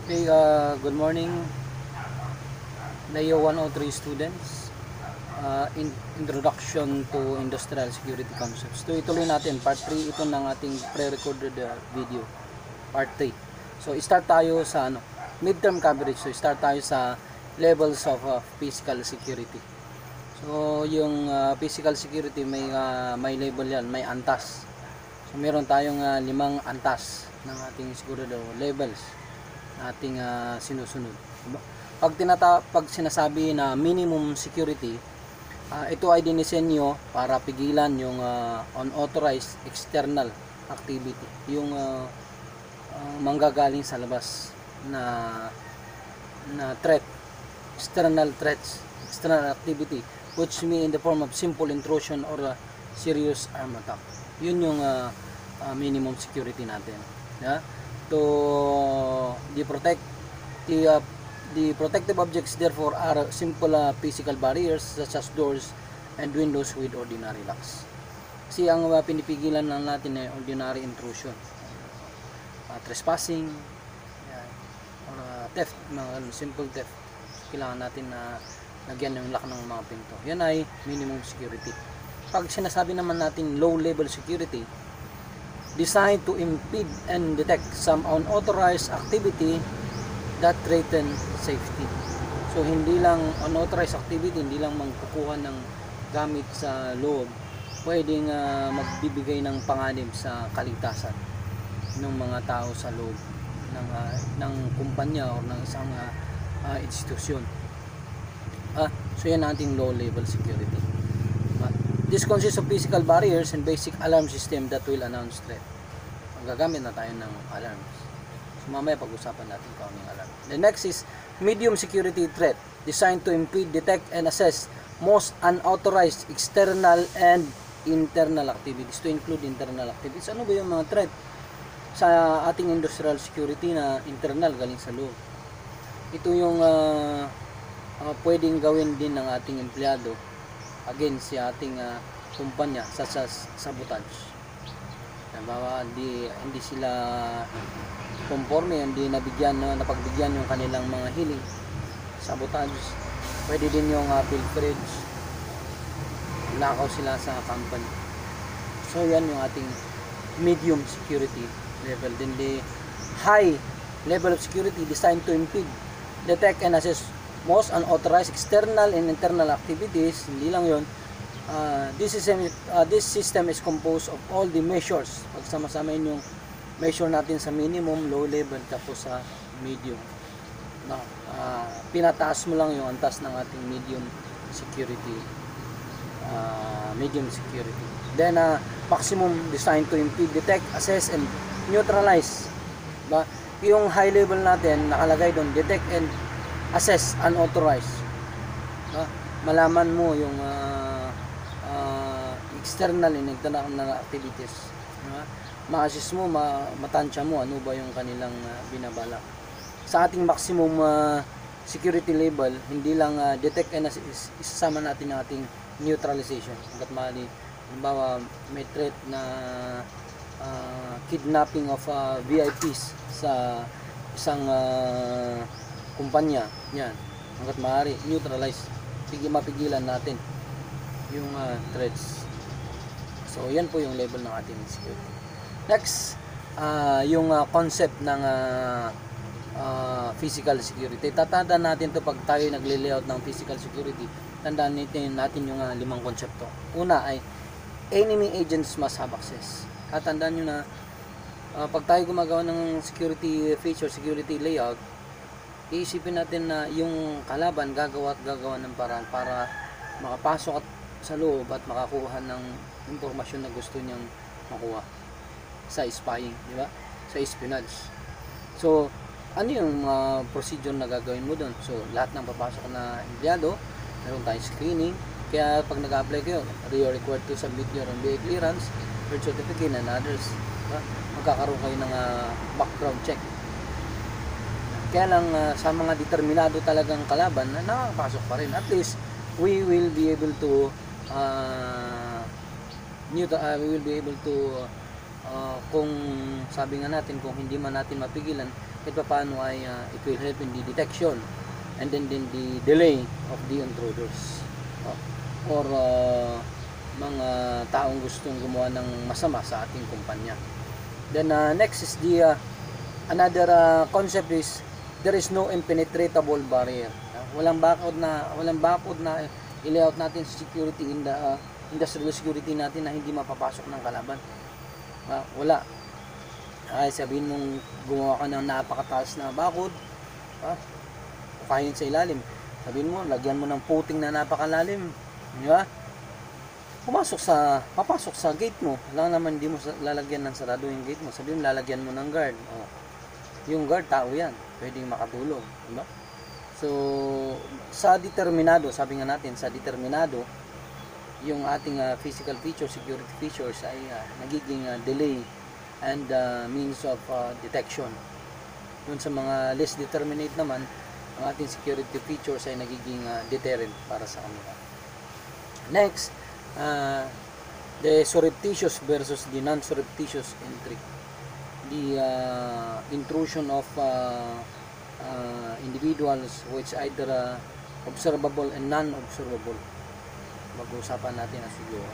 Hey, good morning, NAIO 103 students. Introduction to Industrial Security Concepts. So, ituloy natin. Part 3 ito ng ating pre-recorded video. Part 3. So, start tayo sa midterm coverage. So, start tayo sa levels of physical security. So, yung physical security, may label yan, may antas. So, meron tayong 5 antas ng ating sigurado levels ating sinusunod. Pag sinasabi na minimum security, ito ay dinisenyo para pigilan yung unauthorized external activity, yung manggagaling sa labas na threat, external threats, external activity, which may in the form of simple intrusion or serious arm attack. Yun yung minimum security natin. Yeah? To protect the protective objects therefore are simple physical barriers such as doors and windows with ordinary locks. Kasi ang pinipigilan lang natin ay ordinary intrusion, trespassing, or theft, mga simple theft. Kailangan natin na lagyan yung lock ng mga pinto. Yan ay minimum security. Pag sinasabi naman natin low level security, designed to impede and detect some unauthorized activity that threaten safety. So hindi lang unauthorized activity, hindi lang magkukuha ng gamit sa loob, pwedeng magbibigay ng panganib sa kaligtasan ng mga tao sa loob ng kumpanya o ng isang institusyon. So yan ating low level security. This consists of physical barriers and basic alarm system that will announce threat. Gagamit na tayo ng alarms. So mamaya pag-usapan natin kung ano yung alarm. The next is medium security threat, designed to impede, detect, and assess most unauthorized external and internal activities. To include internal activities. Ano ba yung mga threat sa ating industrial security na internal, galing sa loob? Ito yung pwedeng gawin din ng ating empleyado against sa ating kumpanya, such as sabotage. Halimbawa, hindi sila conforme, hindi napagbigyan yung kanilang mga hiling, sabotage. Pwede din yung pilferage, nakaw sila sa company. So yan yung ating medium security level. Then the high level of security designed to impede, detect, and assess most unauthorized external and internal activities. Hindi lang yun. This system is composed of all the measures. Pagsama-samain yung measure natin sa minimum, low level, tapos sa medium. Pinataas mo lang yung antas ng ating medium security. Then maximum designed to impede, detect, assess, and neutralize. Diba? Yung high level natin nakalagay doon, detect and assess unauthorized. Malaman mo yung external and internal activities. Ma-assess mo, matansya mo ano ba yung kanilang binabalak. Sa ating maximum security level, hindi lang detect and assess, isasama natin ang ating neutralization. Hanggat maaari, halimbawa may threat na kidnapping of VIPs sa isang kumpanya, yan, hanggat maaari neutralize, mapigilan natin yung threats. So yan po yung level ng ating security. Next, yung concept ng physical security. Tatandaan natin to pag tayo nagle-layout ng physical security. Tandaan natin yung 5 konsepto. Una ay enemy agents must have access. Tatandaan nyo na pag tayo gumagawa ng security feature, security layout, iisipin natin na yung kalaban gagawa ng paraan para makapasok sa loob at makakuha ng impormasyon na gusto niyang makuha sa spying, di ba? Sa espionage. So, ano yung procedure na gagawin mo doon? So, lahat ng papasok na empleyado, meron tayong screening. Kaya pag nag-apply kayo, you are required to submit your MBA clearance, birth certificate, and others. Diba? Magkakaroon kayo ng background check. Kaya lang sa mga determinado talagang kalaban na nakakapasok pa rin. At least, we will be able to kung sabi nga natin, kung hindi man natin mapigilan, kahit pa paano ay it will help in the detection and then the delay of the intruders or mga taong gustong gumawa ng masama sa ating kumpanya. Then next is the another concept is there is no impenetrable barrier. Walang bakod na i-layout natin sa security in the industrial security natin na hindi mapapasok ng kalaban. Wala. Ay sabihin mong gumawa ka ng napakataas na bakod, kahin sa ilalim. Sabihin mo, lagyan mo ng puting na napakalalim, di ba? Papasok sa gate mo. Lang naman hindi mo lalagyan ng sarado yung gate mo. Sabihin mo, lalagyan mo ng guard. Yung guard, tao yan. Pwedeng makatulong, di ba? So, sa determinado, sabi nga natin, sa determinado, yung ating physical features, security features ay nagiging delay and means of detection. Yun sa mga less determinate naman, ang ating security features ay nagiging deterrent para sa kanila. Next, the surreptitious versus the non-surreptitious entry. The intrusion of individuals which either observable and non-observable. Mag-uusapan natin na siguro.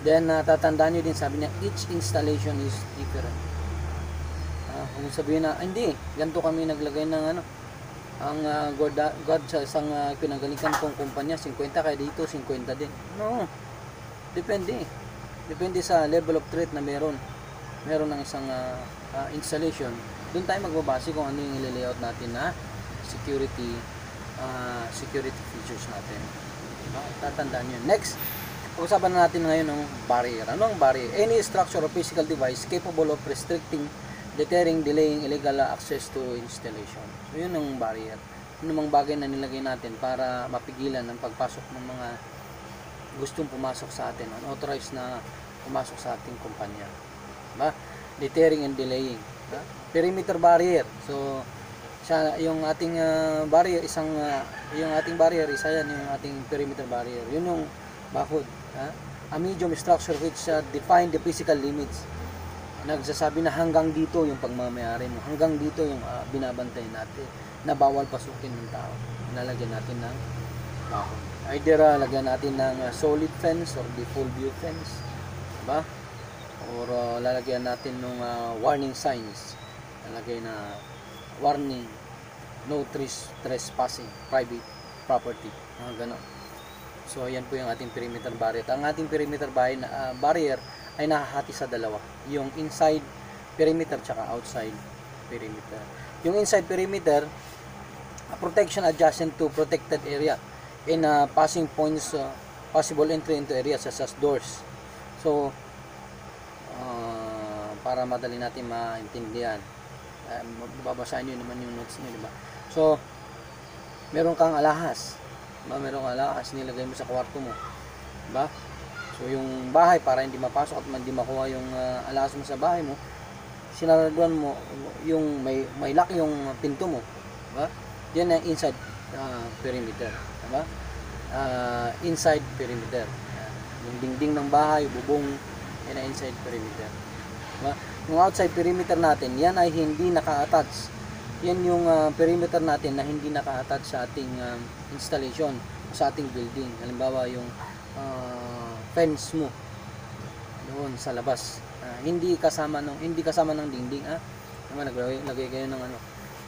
Then, tatandaan nyo din, sabi niya, each installation is different. Kung sabihin na, hindi, ganito kami naglagay ng ang guard sa isang pinagalitan kong kumpanya, 50, kaya dito 50 din. No, depende sa level of threat na meron ng isang installation. Doon tayo magbabase kung ano yung i-layout natin na security features natin. Tatandaan yun. Next, pag-usapan na natin ngayon ng barrier. Ano ang barrier? Any structure or physical device capable of restricting, deterring, delaying illegal access to installation. So, yun ang barrier. Yun ang bagay na nilagay natin para mapigilan ang pagpasok ng mga gustong pumasok sa atin, unauthorized na pumasok sa ating kumpanya. Diba? Deterring and delaying. Diba? Perimeter barrier. So, yung ating barrier, yung ating barrier, isa yan, yung ating perimeter barrier. Yun yung bakod. A medium structure which define the physical limits. Nagsasabi na hanggang dito yung pagmamayari mo, hanggang dito yung binabantay natin na bawal pasukin ng tao. Lalagyan natin ng bakod. Either lagyan natin ng solid fence or the full view fence, diba? Or lalagyan natin ng warning signs, lalagay na warning, no trespassing, private property, gano'n. So ayan po yung ating perimeter barrier. Ang ating perimeter barrier ay nahahati sa dalawa, yung inside perimeter tsaka outside perimeter. Yung inside perimeter, protection adjacent to protected area in passing points, possible entry into areas such as doors. So para madali natin maintindihan, babasahin nyo naman yung notes nyo, diba? So meron kang alahas, nilagay mo sa kwarto mo, diba? So yung bahay, para hindi mapasok at hindi makuha yung alahas mo sa bahay mo, sinaraduan mo yung may lock yung pinto mo, diba? Yan ang inside perimeter, diba? Inside perimeter. Yung dingding ng bahay, bubong, yan ang inside perimeter, diba? Yung outside perimeter natin, yan ay hindi naka-attach. Yan yung perimeter natin na hindi naka-attach sa ating installation, sa ating building. Halimbawa yung fence mo doon sa labas, hindi kasama ng dingding, naglagay kayo ng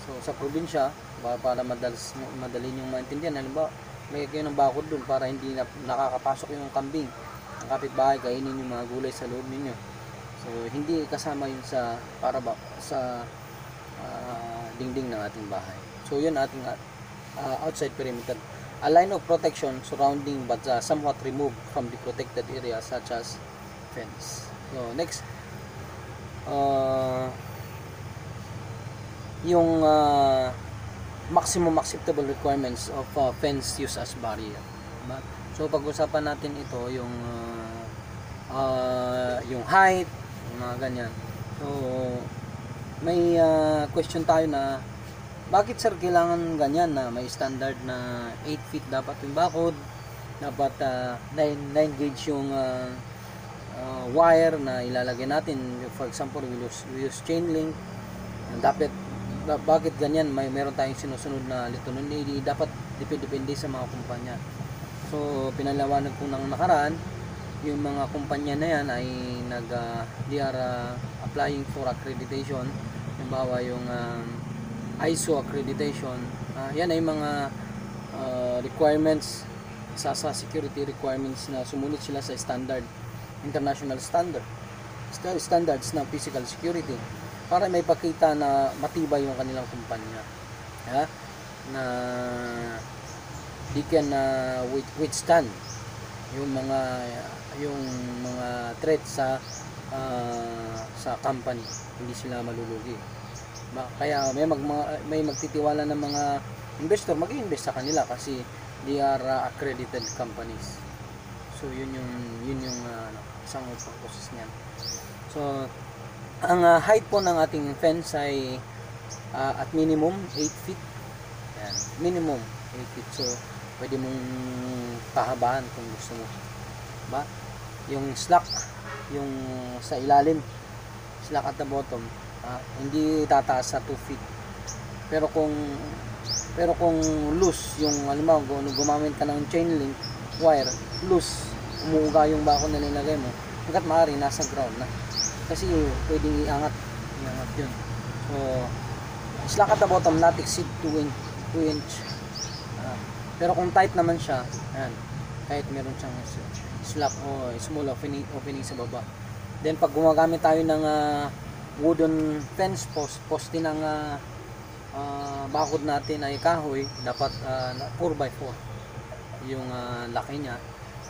so sa probinsya, para madali yung maintindihan, halimbawa may kayo ng bakod doon para hindi nakakapasok yung kambing, ang kapitbahay, kainin yung mga gulay sa loob ninyo. So hindi kasama yun sa dingding ng ating bahay. So yun ating outside perimeter, a line of protection surrounding but somewhat removed from the protected area such as fence. So next, yung maximum acceptable requirements of fence use as barrier, diba? So pag-usapan natin ito, yung height, yung mga ganyan. So may question tayo na, bakit sir kailangan ganyan na may standard na 8 feet dapat yung bakod, dapat 9 gauge yung wire na ilalagay natin. For example, we use chain link, dapat bakit ganyan, meron tayong sinusunod na litunon, hindi dapat depende sa mga kumpanya. So pinalawanag ko nang nakaraan, yung mga kumpanya na yan ay they are applying for accreditation. Halimbawa yung ISO accreditation, yan ay mga requirements sa security requirements na sumunod sila sa international standards ng physical security, para may pakita na matibay yung kanilang kumpanya, na they can withstand yung mga threat sa company, hindi sila malulugi. Kaya may magtitiwala ng mga investor, mag-i-invest sa kanila kasi they are accredited companies. So yun yung isang purposes niyan. So ang height po ng ating fence ay at minimum 8 feet. Yan, minimum 8 feet. So pwede mong pahabaan kung gusto mo. Ba? Yung slack, yung sa ilalim, slack at the bottom, hindi tataas sa 2 feet. Pero kung loose, yung halimbawa gumamit ka ng chain link wire, loose, umuuga yung bakod na nilagay mo, hanggat maaari nasa ground na. Kasi pwedeng iangat yun. So slack at the bottom not exceed 2 inch. Pero kung tight naman siya, ayan, kahit meron siyang slack o small opening sa baba. Then pag gumagamit tayo ng wooden fence poste ng bakod natin ay kahoy, dapat 4x4 yung laki niya.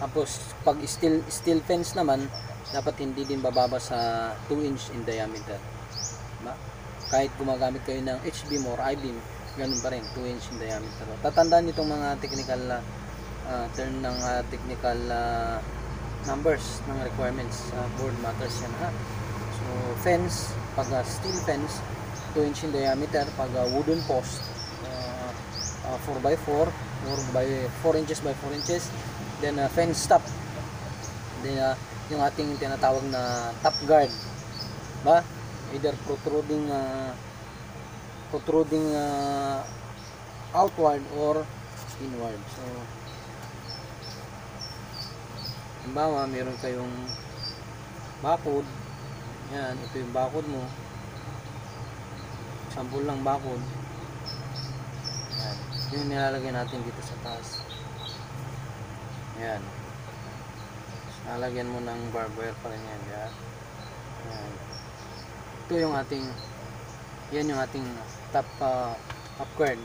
Tapos pag steel fence naman, dapat hindi din bababa sa 2 inch in diameter. Diba? Kahit gumagamit kayo ng H-beam or I-beam, ganun pa rin, 2 inch in diameter. Tatandaan itong mga technical term ng technical numbers ng requirements, board matters yan, ha. So fence, pag steel fence 2 inch in diameter, pag wooden post 4x4 or by 4 inches by 4 inches, then fence top, then yung ating tinatawag na top guard, ba, either protruding outward or inward. So halimbawa meron kayong bakod, yan, ito yung bakod mo, sample lang bakod, yan, yung nilalagay natin dito sa taas, yan, lalagyan mo ng barbed wire pa rin yan, yan. Ito yung ating, yan yung ating top guard.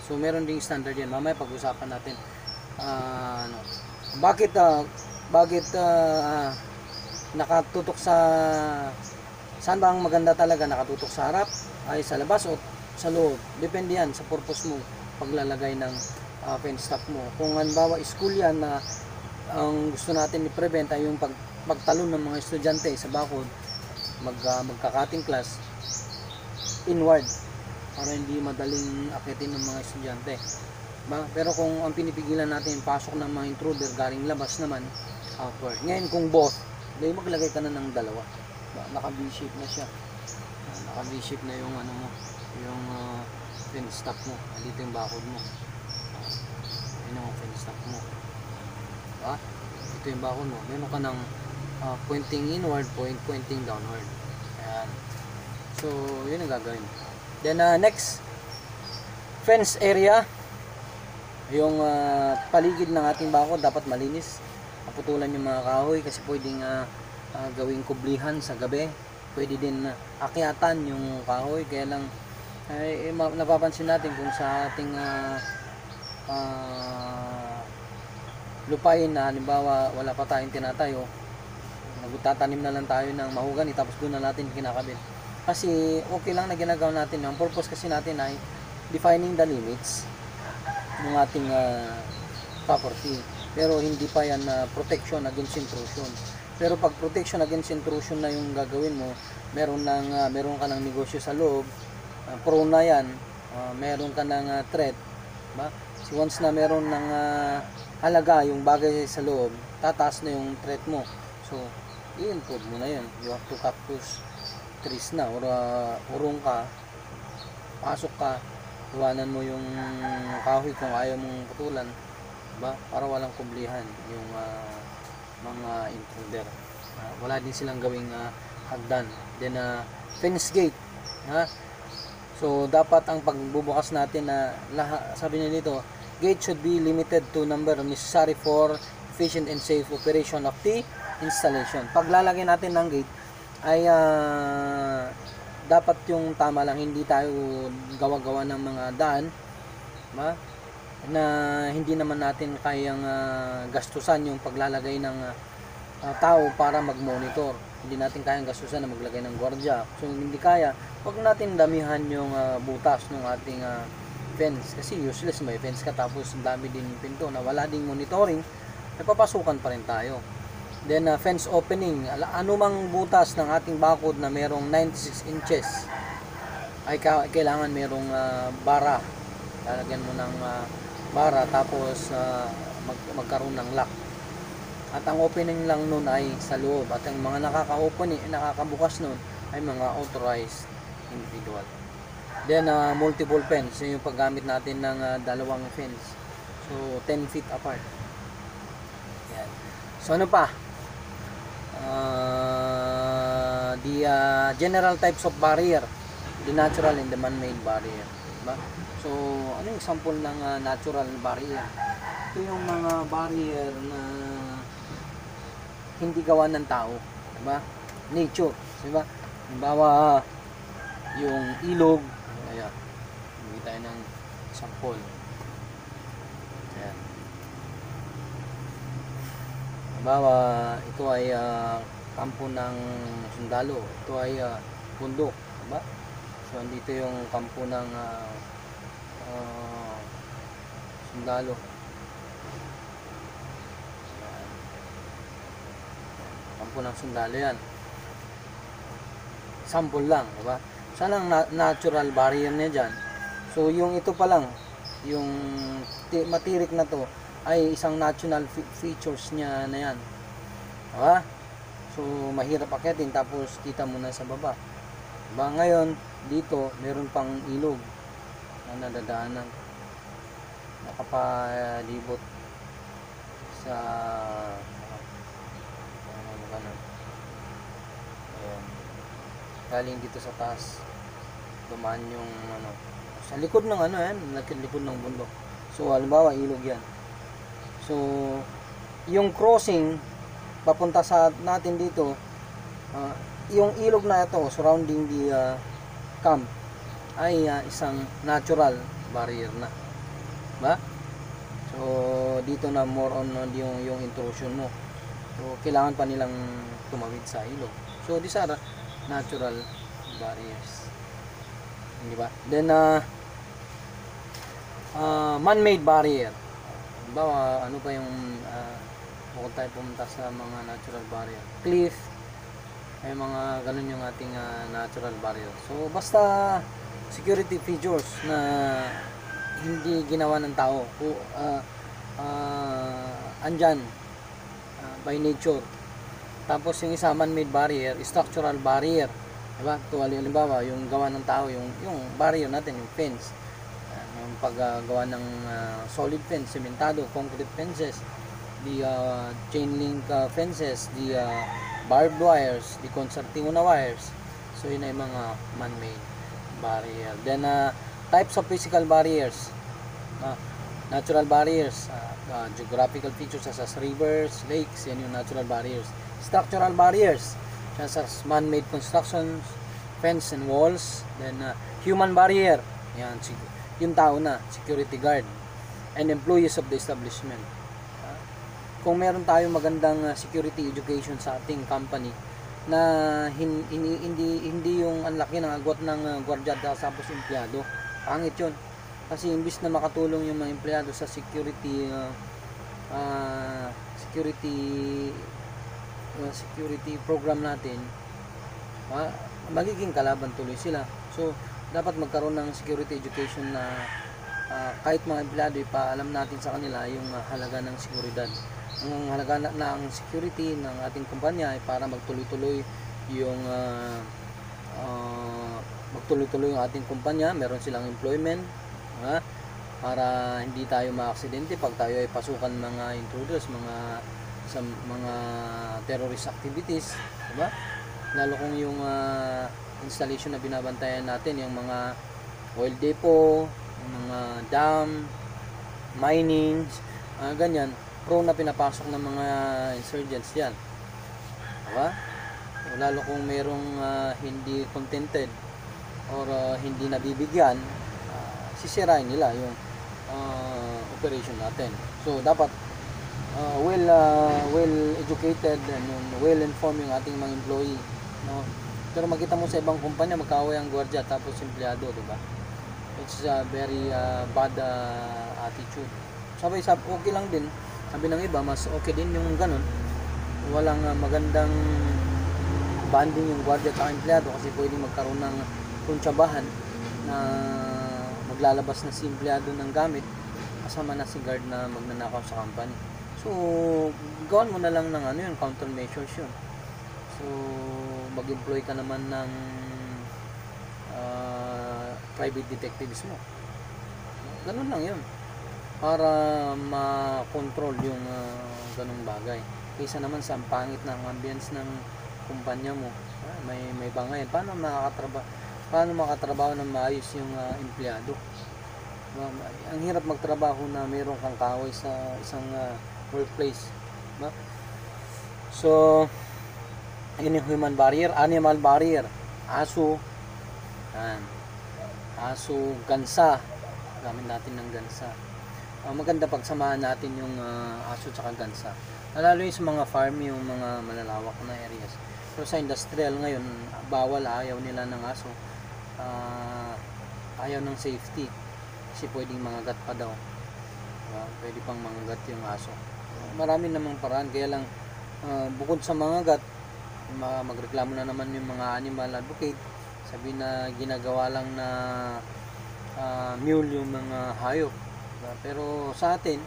So meron ding standard yan, mamaya pag-usapan natin bakit nakatutok saan ba ang maganda talaga, nakatutok sa harap, ay sa labas o sa loob, depende yan sa purpose mo paglalagay ng fence top mo. Kung halimbawa school yan na ang gusto natin i-prevent ay yung pagtalon ng mga estudyante sa bakod, magka-cutting class, inward, para hindi madaling akitin ng mga estudyante. Pero kung ang pinipigilan natin pasok ng mga intruder galing labas naman, outward. Ngayon kung both, maglagay ka na ng dalawa. Naka V-shape na siya. Naka V-shape na yung yung fence top mo. Dito yung bakod mo. Ayun yung fence top mo. Ito yung bakod mo. Meron ka ng pointing inward, pointing downward. Ayan. So, yun ang gagawin. Then next, fence area. Yung paligid ng ating bakod dapat malinis. Maputulan yung mga kahoy kasi pwedeng gawing kublihan sa gabi. Pwede din akyatan yung kahoy. Kaya lang napapansin natin kung sa ating lupain na halimbawa wala pa tayong tinatayo, nagtatanim na lang tayo ng mahogany tapos doon na natin kinakabit. Kasi okay lang na ginagawa natin. Ang purpose kasi natin ay defining the limits ng ating property. Pero hindi pa yan protection against intrusion. Pero pag protection against intrusion na yung gagawin mo, meron ka ng negosyo sa loob, prone na yan, meron ka ng threat, ba? So once na meron ng halaga yung bagay sa loob, tataas na yung threat mo. So i-improve mo na yan. You have to cut those trees na or urong ka pasok ka, iwanan mo yung kahoy kung ayaw mong putulan, diba? Para walang kublihan yung mga intruder. Wala din silang gawing hagdan. Then fence gate, ha? So dapat ang pagbubukas natin na sabi niya dito, gate should be limited to number necessary for efficient and safe operation of the installation. Pag lalagay natin ng gate ay dapat yung tama lang, hindi tayo gawa-gawa ng mga daan, ba? Na hindi naman natin kayang gastusan yung paglalagay ng tao para mag-monitor. Hindi natin kayang gastusan na maglagay ng gwardiya. So hindi kaya, wag natin damihan yung butas ng ating fence, kasi useless, may fence ka tapos dami din pinto na wala ding monitoring, napapasukan pa rin tayo. Then fence opening, anumang butas ng ating bakod na merong 96 inches ay kailangan merong bara. Lalagyan mo ng bara tapos magkaroon ng lock. At ang opening lang nun ay sa loob, at ang mga nakakabukas nun ay mga authorized individual. Then multiple fence, yung paggamit natin ng dalawang fence. So 10 feet apart. Yan. So ano pa? The general types of barrier, the natural and the man-made barrier, diba? So ano yung example ng natural barrier? Ito yung mga barrier na hindi gawa ng tao, diba? Nature, diba? Halimbawa yung ilog, ayan, hindi tayo ng sample. Ayan. Halimbawa, ito ay kampo ng sundalo, ito ay bundok, diba? So andito yung kampo ng sundalo. Ayan. Kampo ng sundalo yan. Sample lang, diba? Saan ang natural barrier niya dyan? So yung ito pa lang, yung matirik na to ay isang natural features niya na yan, diba? So mahirap akyatin, tapos kita mo na sa baba, diba? Ngayon dito meron pang ilog na nadadaanan, nakapalibot sa galing dito sa taas, dumaan yung sa likod ng likod ng bundok. So halimbawa ilog yan. So yung crossing papunta sa natin dito, yung ilog na ito surrounding the camp ay isang natural barrier na, ba? So dito na more on yung intrusion mo. So kailangan pa nilang tumawid sa ilog. So these are natural barriers, di ba? Then man-made barrier, diba? Ano pa yung bukod tayo pumunta sa mga natural barrier, cliff, ay mga ganun yung ating natural barrier. So basta security features na hindi ginawa ng tao, andyan by nature. Tapos yung isa, man-made barrier, structural barrier, diba? Ito halimbawa yung gawa ng tao, yung barrier natin, yung fence, yung paggawa ng solid fence, sementado, concrete fences, the chain link fences, the barbed wires, the concertina wires. So yun ay mga man-made barrier. Then types of physical barriers, natural barriers, geographical features such as rivers, lakes, yan yung natural barriers. Structural barriers such as man-made constructions, fence and walls. Then human barrier, yan, yung tao na, security guard, and employees of the establishment. Kung meron tayong magandang security education sa ating company na hindi yung ang laki ng agwat ng gwardiya tapos empleyado, pangit yun. Kasi imbis na makatulong yung mga empleyado sa security program natin, magiging kalaban tuloy sila. So dapat magkaroon ng security education na kahit mga empleyado, ipaalam natin sa kanila yung halaga ng seguridad. Ang halaga ng security ng ating kumpanya ay para magtuloy-tuloy yung magtuloy-tuloy yung ating kumpanya, meron silang employment, para hindi tayo maaksidente pag tayo ay pasukan mga intruders, sa mga terrorist activities, diba? Lalo kung yung installation na binabantayan natin, yung mga oil depot, yung mga dam, mining, ganyan, prone na pinapasok ng mga insurgents yan, diba? Lalo kung merong hindi contented or hindi nabibigyan, sisirain nila yung operation natin. So dapat well educated and well informed yung ating mga employee, no? Pero makita mo sa ibang kumpanya magkaaway ang gwardiya tapos empleyado, di ba? It's a very bad attitude. Sabi okay lang din, sabi ng iba mas okay din yung ganun, walang magandang bonding yung gwardiya at empleyado kasi pwedeng magkaroon ng kuntsabahan na maglalabas na si empleyado ng gamit kasama na si guard na magnanakaw sa company. So gawan mo na lang ng yun, countermeasures yun. So mag-employ ka naman ng private detectives mo, ganun lang yun, para ma-control yung ganung bagay, kaysa naman sa pangit ng ambience ng kumpanya mo, may bangay. Paano makatrabaho ng maayos yung empleyado? Ang hirap magtrabaho na mayroon kang kaaway sa isang workplace, diba? So yun yung human barrier. Animal barrier, aso, gansa, gamit natin ng gansa. Maganda pagsamahan natin yung aso at gansa, lalo yung sa mga farm, yung mga malalawak na areas. Pero sa industrial ngayon, bawal, ayaw nila ng aso, ayaw ng safety kasi pwedeng mangagat pa daw, pwede pang mangagat yung aso. Marami namang paraan, kaya lang bukod sa mangagat, magreklamo na naman yung mga animal advocate, sabi na ginagawa lang na mule yung mga hayop, diba? Pero sa atin,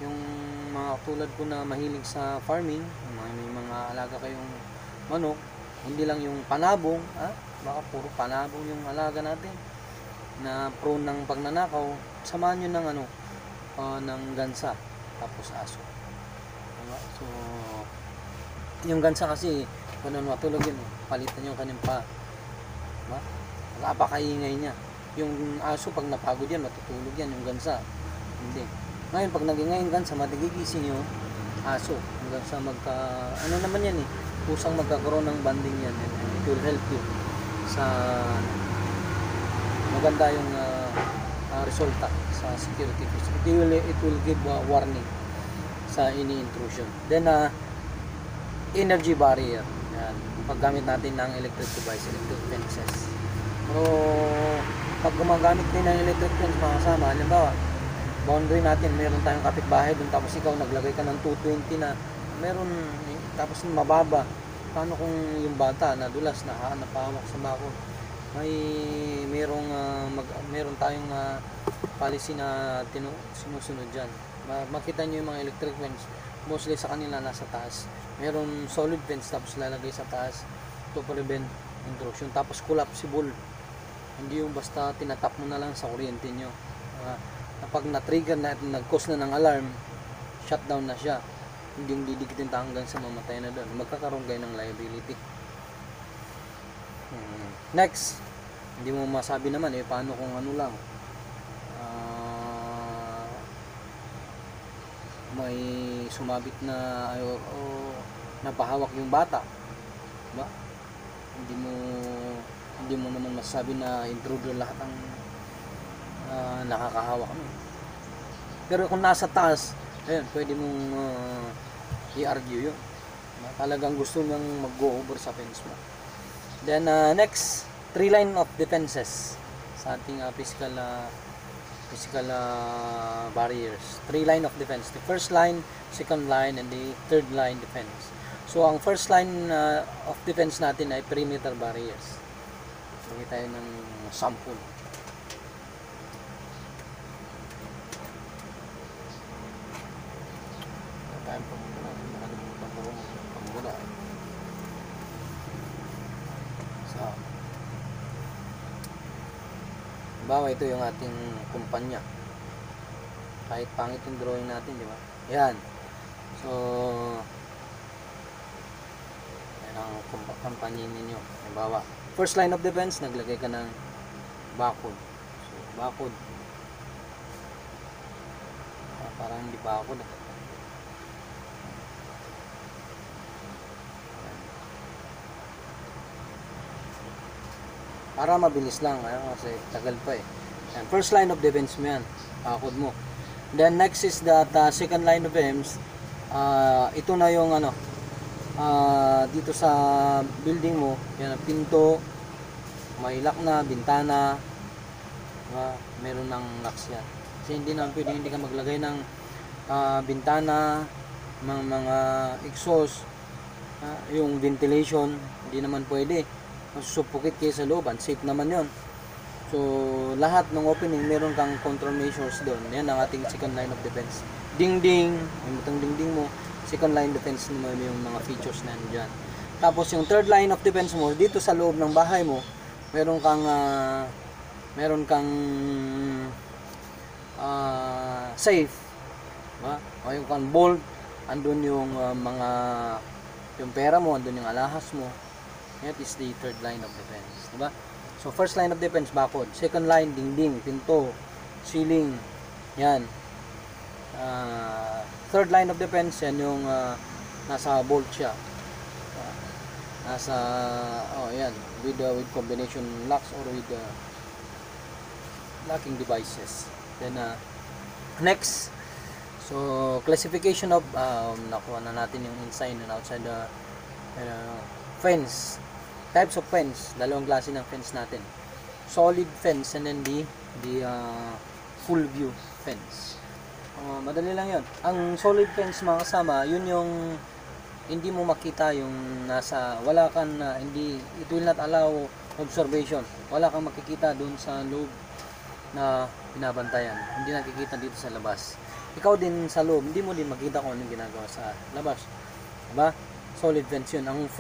yung mga tulad ko na mahilig sa farming, may mga alaga kayong manok, hindi lang yung panabong, baka puro panabong yung alaga natin na prone ng pagnanakaw, samahan nyo ng ng gansa tapos aso, diba? So yung gansa kasi kung matulog yun, palitan yung kanyang pa, diba? Napakaingay niya. Yung aso pag napagod yan, matutulog yan. Yung gansa hindi. Ngayon pag nagingay yung gansa, matigigising yung aso hanggang sa naman yan kusang magkakaroon ng banding yan, and it will help you sa maganda yung resulta sa security feature. It will give warning sa any intrusion. Then energy barrier, yan, paggamit natin ng electric device, electric fences. Pero pag gumagamit din ng electric fence, mga kasama, halimbawa boundary natin, meron tayong kapitbahay doon, tapos ikaw naglagay ka ng 220 na meron, tapos mababa, paano kung yung bata nadulas, napahawak sa bako? Meron tayong policy na sinusunod dyan. Makita nyo yung mga electric fence, mostly sa kanila nasa taas, meron solid fence tapos lalagay sa taas to prevent intrusion, tapos collapsible, hindi yung basta tinatap mo na lang sa kuryente nyo. Kapag na-trigger na, nag-cause na ng alarm, shutdown na siya, hindi yung didikitin hanggang sa mamatay na doon, magkakaroon kayo ng liability. Next, hindi mo masabi naman paano kung lang may sumabit na o napahawak yung bata, diba? Hindi mo naman masasabi na intruder lahat ang nakakahawak mo. Pero kung nasa taas, ayun, pwede mong i-argue yun, talagang gusto niyang mag-go over sa fence mo. Then next, 3 line of defenses sa ating physical barriers. 3 line of defense: the first line, second line, and the third line defense. So ang first line of defense natin ay perimeter barriers. Lagay tayo ng sample. Halimbawa, ito yung ating kumpanya. Kahit pangit yung drawing natin, di ba? Yan. So, yan ang kumpanya ninyo. Halimbawa, first line of defense, naglagay ka ng bakod. So, bakod. Parang hindi bakod. Para mabilis lang, kasi tagal pa eh. Yan, first line of defense mo yan, bakod mo. Then next is that second line of defense. Ito na yung dito sa building mo, yan ang pinto, may lock na, bintana, meron ng locks yan. Kasi hindi naman pwede hindi ka maglagay ng bintana, mga exhaust, yung ventilation, hindi naman pwede. Masusupukit kayo sa loob, unsafe naman yon. So, lahat ng opening, meron kang control measures doon. Yan ang ating second line of defense. Ding-ding, yung butang ding-ding mo, second line defense naman yung mga features na dyan. Tapos yung third line of defense mo, dito sa loob ng bahay mo, meron kang safe, diba? O yung kang bolt, andun yung yung pera mo, andun yung alahas mo. That is the third line of defense, diba? So first line of defense, bakod. Second line, dingding, pinto, ceiling, yan. Third line of defense, yan yung nasa bolt siya. Yan, with combination locks or with locking devices. Then next, so classification of nakuha na natin yung inside and outside the fence. Types of fence, dalawang klase ng fence natin. Solid fence and then the full view fence. Madali lang 'yon. Ang solid fence, mga kasama, yun yung hindi mo makita yung wala kang hindi, it will not allow observation. Wala kang makikita doon sa loob na binabantayan. Hindi nakikita dito sa labas. Ikaw din sa loob, hindi mo din makita kung anong ginagawa sa labas. Diba? Solid fence yun. Ang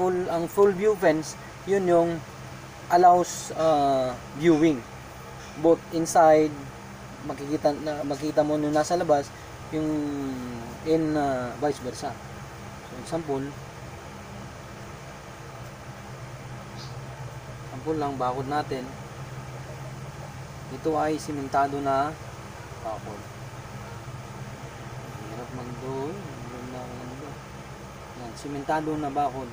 full view fence, yun yung allows viewing. Both inside, makikita mo nung nasa labas, yung vice versa. So, example lang, bakod natin. Ito ay simentado na bakod. Hirap magdoon. Yan, simentado na bakod.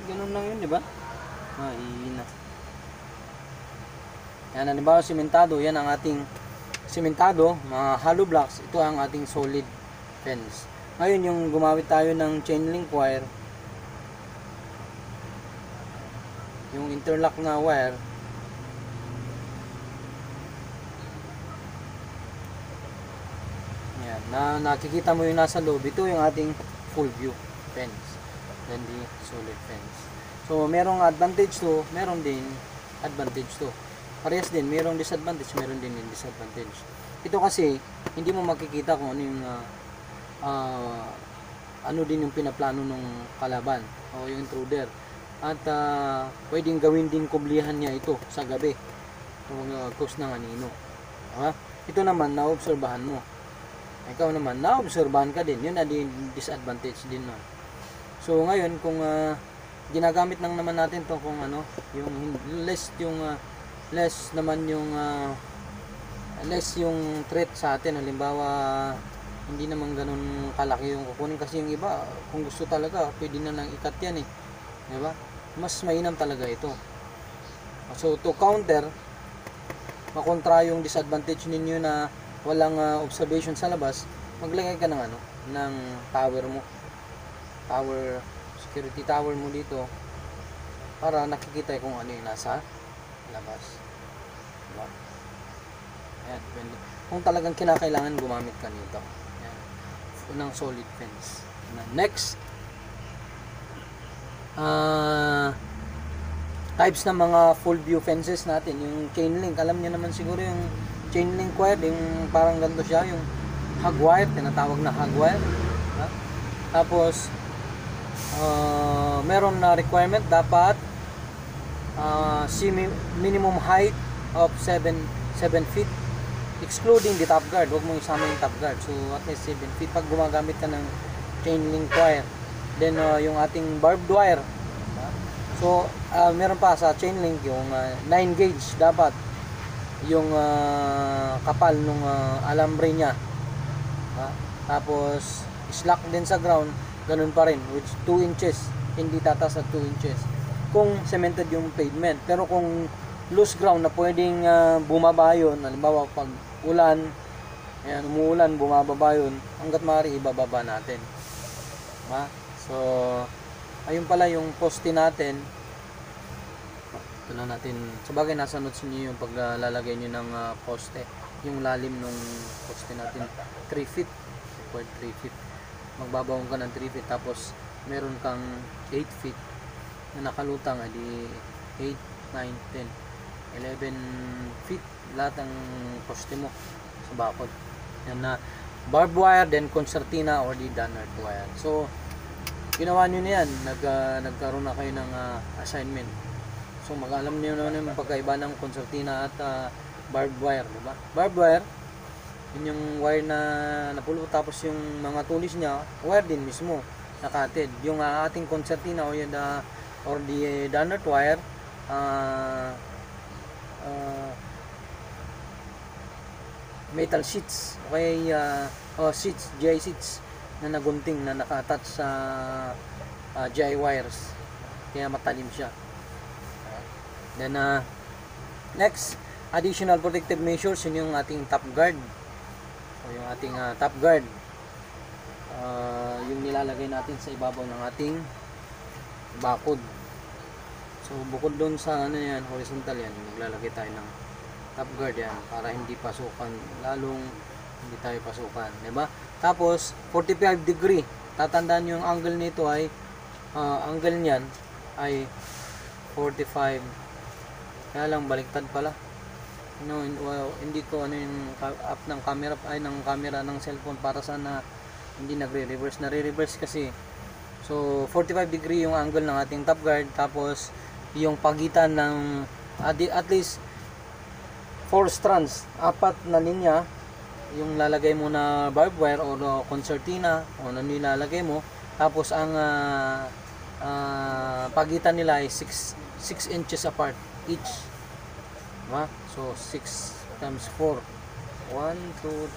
Ganun lang yun, di ba? Mahina. Yan, halimbawa simentado, yan ang ating simentado, mga hollow blocks. Ito ang ating solid fence. Ngayon, yung gumamit tayo ng chain link wire, yung interlock na wire, yan, nakikita mo yung nasa loob. Ito yung ating full view fence, then the solid fence. So merong advantage to, meron din advantage to. Parehas din, merong disadvantage, meron din yung disadvantage. Ito kasi hindi mo makikita kung ano yung ano din yung pinaplano ng kalaban o yung intruder. At pwedeng gawin din kublihan niya ito sa gabi kung cause ng anino. Ito naman, naobserbahan mo. Ikaw naman, naobserbahan ka din. Yun na din disadvantage din. So ngayon, kung ginagamit lang naman natin to kung ano, yung less naman yung less yung threat sa atin. Halimbawa, hindi naman ganun kalaki yung kukunin, kasi yung iba kung gusto talaga pwede na nang ikat yan eh, di ba? Mas mainam talaga ito. So to counter, makontra yung disadvantage ninyo na walang observation sa labas, maglagay ka ng ng security tower mo dito para nakikita kung ano yung nasa labas, diba? Ayan, depende. Kung talagang kinakailangan, gumamit ka nito. Ayan, unang solid fence. Next, types ng mga full view fences natin. Yung chain link, alam niyo naman siguro yung chain link wire, yung parang ganito siya, yung hog wire, tinatawag na hog wire. Ha? Tapos meron na requirement, dapat minimum height of 7 feet, excluding the top guard. Huwag mong isama yung top guard. So at least 7 feet pag gumagamit ka ng chain link wire. Then yung ating barbed wire. So meron pa sa chain link yung 9 gauge dapat yung kapal nung alambre niya. Tapos slack din sa ground, ganun pa rin, which 2 inches, hindi tataas sa 2 inches kung cemented yung pavement. Pero kung loose ground na pwedeng bumaba yun, halimbawa pag ulan, ayan, umuulan, bumababa yun, hanggat maaari ibababa natin. So ayun pala yung poste natin. Ito na natin, sabagay nasa notes niyo yung paglalagay niyo ng poste, yung lalim ng poste natin 3 feet, 3 feet. Magbabawang ka ng 3 feet, tapos meron kang 8 feet na nakalutang, edi 8, 9, 10, 11 feet lahat ng poste mo sa bakod. Yan na barbed wire, then concertina or the Dannard wire. So ginawa nyo na yan, nagkaroon na kayo ng assignment. So mag-alam nyo na yung pagkaiba ng concertina at barbed wire, diba? Barbed wire, yun yung wire na napulot, tapos yung mga tulis niya wire din mismo, nakatid. Yung ating concertina or the Dannard wire, metal sheets, okay, sheets, GI sheets na nagunting na naka-attach sa GI wires, kaya matalim siya. Then next, additional protective measures, yun yung ating top guard. So yung ating top guard, yung nilalagay natin sa ibabaw ng ating bakod. So bukod doon sa ano yan, horizontal yan, maglalagay tayo ng top guard yan para hindi pasukan, lalong hindi tayo pasukan, diba? Tapos 45 degree, tatandaan nyo yung angle nito ay angle niyan ay 45. Kaya lang baliktad pala, no, hindi ko ano yung up ng camera ay ng camera ng cellphone para sana hindi nagre-reverse, nare-reverse kasi. So 45 degree yung angle ng ating top guard, tapos yung pagitan ng at least 4 strands, 4 na linya yung lalagay mo na barbed wire o concertina o ano nilalagay mo, tapos ang pagitan nila ay 6 inches apart each, diba? So 6 times 4, 1, 2, 3